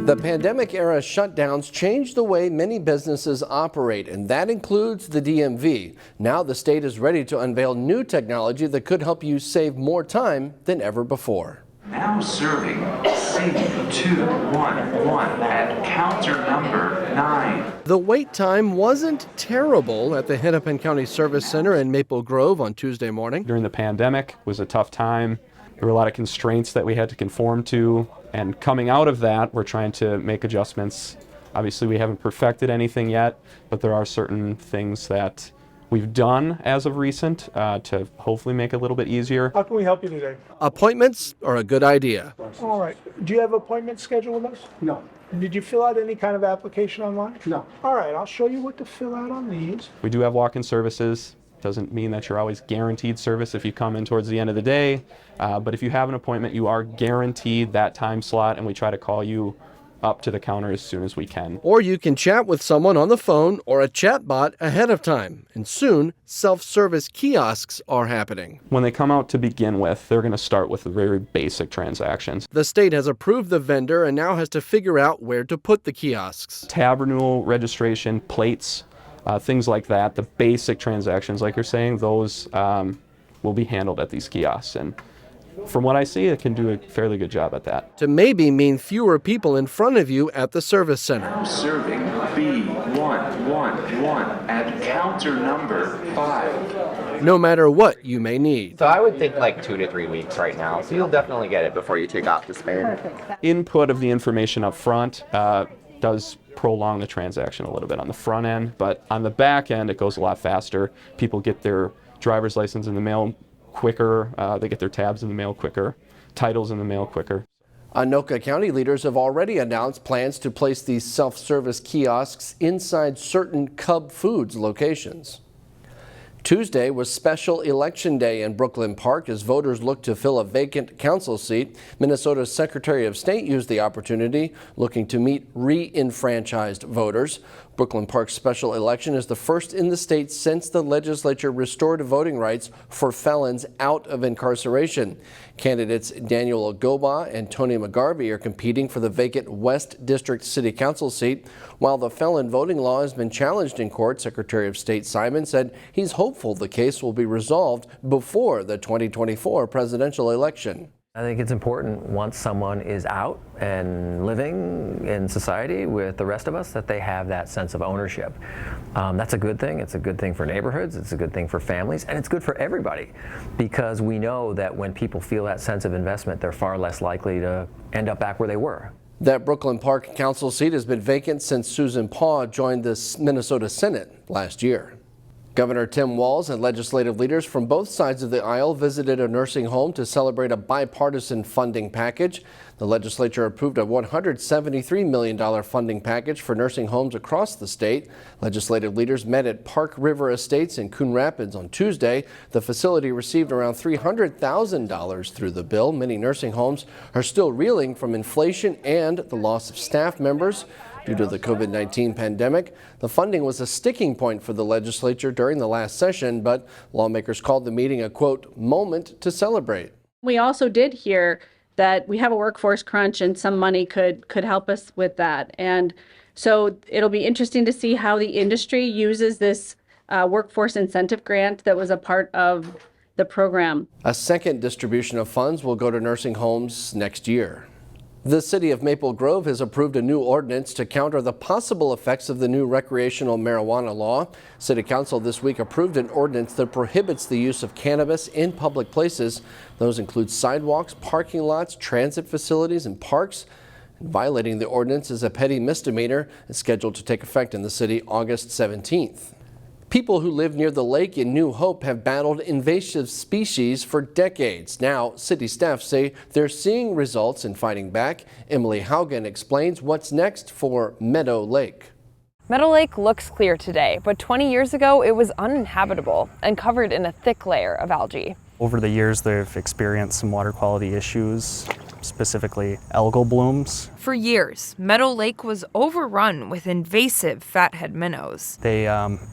The pandemic-era shutdowns changed the way many businesses operate, and that includes the DMV. Now the state is ready to unveil new technology that could help you save more time than ever before. Now serving C211 at counter number 9. The wait time wasn't terrible at the Hennepin County Service Center in Maple Grove on Tuesday morning. During the pandemic was a tough time. There were a lot of constraints that we had to conform to, and coming out of that, we're trying to make adjustments. Obviously, we haven't perfected anything yet, but there are certain things that we've done as of recent to hopefully make it a little bit easier. How can we help you today? Appointments are a good idea. All right. Do you have appointments scheduled with us? No. Did you fill out any kind of application online? No. All right. I'll show you what to fill out on these. We do have walk-in services. Doesn't mean that you're always guaranteed service if you come in towards the end of the day, but if you have an appointment, you are guaranteed that time slot, and we try to call you up to the counter as soon as we can. Or you can chat with someone on the phone or a chat bot ahead of time, and soon self-service kiosks are happening. When they come out to begin with, they're going to start with very basic transactions. The state has approved the vendor and now has to figure out where to put the kiosks. Tab renewal, registration, plates, things like that, the basic transactions, like you're saying, those will be handled at these kiosks. And from what I see, it can do a fairly good job at that. To maybe mean fewer people in front of you at the service center. Now serving B111 at counter number 5. No matter what you may need. So I would think like 2 to 3 weeks right now. So you'll definitely get it before you take off the Spain. Input of the information up front does prolong the transaction a little bit on the front end, but on the back end, it goes a lot faster. People get their driver's license in the mail quicker. They get their tabs in the mail quicker, titles in the mail quicker. Anoka County leaders have already announced plans to place these self-service kiosks inside certain Cub Foods locations. Tuesday was special election day in Brooklyn Park as voters looked to fill a vacant council seat. Minnesota's Secretary of State used the opportunity, looking to meet re-enfranchised voters. Brooklyn Park's special election is the first in the state since the legislature restored voting rights for felons out of incarceration. Candidates Daniel Ogoba and Tony McGarvey are competing for the vacant West District City Council seat. While the felon voting law has been challenged in court, Secretary of State Simon said he's hopeful the case will be resolved before the 2024 presidential election. I think it's important once someone is out and living in society with the rest of us that they have that sense of ownership. That's a good thing. It's a good thing for neighborhoods. It's a good thing for families. And it's good for everybody because we know that when people feel that sense of investment, they're far less likely to end up back where they were. That Brooklyn Park Council seat has been vacant since Susan Paugh joined the Minnesota Senate last year. Governor Tim Walz and legislative leaders from both sides of the aisle visited a nursing home to celebrate a bipartisan funding package. The legislature approved a $173 million funding package for nursing homes across the state. Legislative leaders met at Park River Estates in Coon Rapids on Tuesday. The facility received around $300,000 through the bill. Many nursing homes are still reeling from inflation and the loss of staff members. Due to the COVID-19 pandemic, the funding was a sticking point for the legislature during the last session, but lawmakers called the meeting a, quote, moment to celebrate. We also did hear that we have a workforce crunch and some money could help us with that. And so it'll be interesting to see how the industry uses this workforce incentive grant that was a part of the program. A second distribution of funds will go to nursing homes next year. The city of Maple Grove has approved a new ordinance to counter the possible effects of the new recreational marijuana law. City Council this week approved an ordinance that prohibits the use of cannabis in public places. Those include sidewalks, parking lots, transit facilities, and parks. Violating the ordinance is a petty misdemeanor. It's scheduled to take effect in the city August 17th. People who live near the lake in New Hope have battled invasive species for decades. Now, city staff say they're seeing results in fighting back. Emily Haugen explains what's next for Meadow Lake. Meadow Lake looks clear today, but 20 years ago it was uninhabitable and covered in a thick layer of algae. Over the years, they've experienced some water quality issues, specifically algal blooms. For years, Meadow Lake was overrun with invasive fathead minnows. They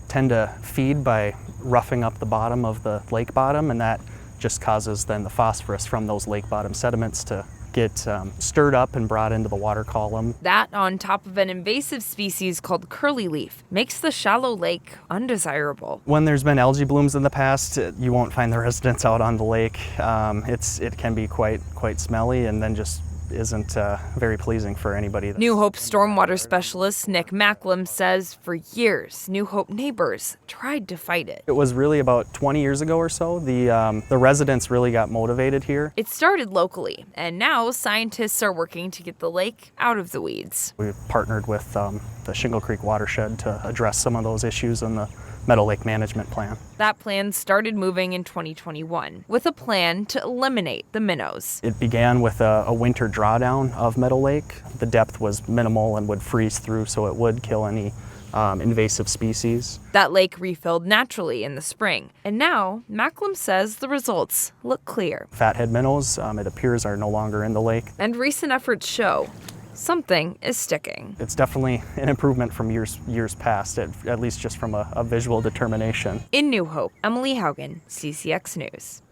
tend to feed by roughing up the bottom of the lake bottom, and that just causes then the phosphorus from those lake bottom sediments to get stirred up and brought into the water column. That, on top of an invasive species called curlyleaf, makes the shallow lake undesirable. When there's been algae blooms in the past, you won't find the residents out on the lake. It can be quite smelly, and then just isn't very pleasing for anybody. New Hope stormwater specialist Nick Macklem says for years, New Hope neighbors tried to fight it. It was really about 20 years ago or so. The residents really got motivated here. It started locally, and now scientists are working to get the lake out of the weeds. We've partnered with the Shingle Creek watershed to address some of those issues in the Meadow Lake management plan. That plan started moving in 2021 with a plan to eliminate the minnows. It began with a winter drawdown of Meadow Lake. The depth was minimal and would freeze through, so it would kill any invasive species. That lake refilled naturally in the spring, and now Macklem says the results look clear. Fathead minnows, it appears, are no longer in the lake. And recent efforts show something is sticking. It's definitely an improvement from years past, at least just from a visual determination. In New Hope, Emily Haugen, CCX News.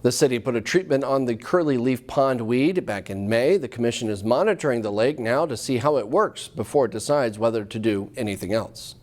The city put a treatment on the curly leaf pond weed back in May. The commission is monitoring the lake now to see how it works before it decides whether to do anything else.